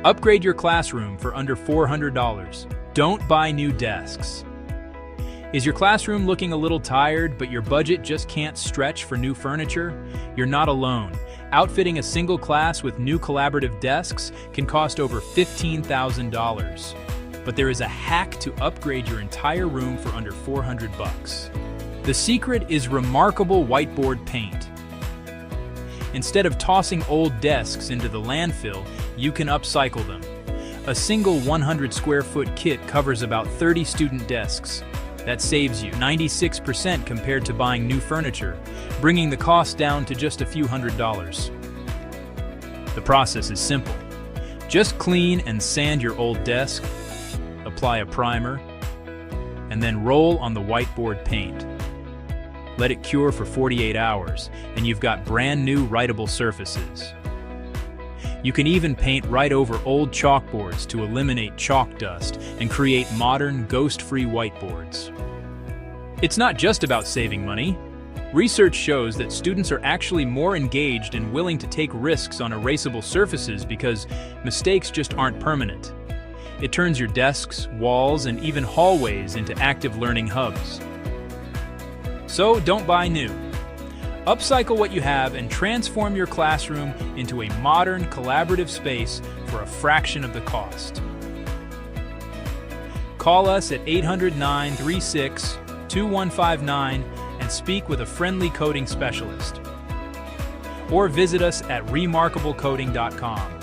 Upgrade your classroom for under $400. Don't buy new desks. Is your classroom looking a little tired, but your budget just can't stretch for new furniture? You're not alone. Outfitting a single class with new collaborative desks can cost over $15,000. But there is a hack to upgrade your entire room for under $400. The secret is remarkable whiteboard paint. Instead of tossing old desks into the landfill, you can upcycle them. A single 100 square foot kit covers about 30 student desks. That saves you 96% compared to buying new furniture, bringing the cost down to just a few $100s. The process is simple. Just clean and sand your old desk, apply a primer, and then roll on the whiteboard paint. Let it cure for 48 hours, and you've got brand new writable surfaces. You can even paint right over old chalkboards to eliminate chalk dust and create modern, ghost-free whiteboards. It's not just about saving money. Research shows that students are actually more engaged and willing to take risks on erasable surfaces because mistakes just aren't permanent. It turns your desks, walls, and even hallways into active learning hubs. So don't buy new. Upcycle what you have and transform your classroom into a modern, collaborative space for a fraction of the cost. Call us at 800-936-2159 and speak with a friendly coding specialist. Or visit us at remarkablecoding.com.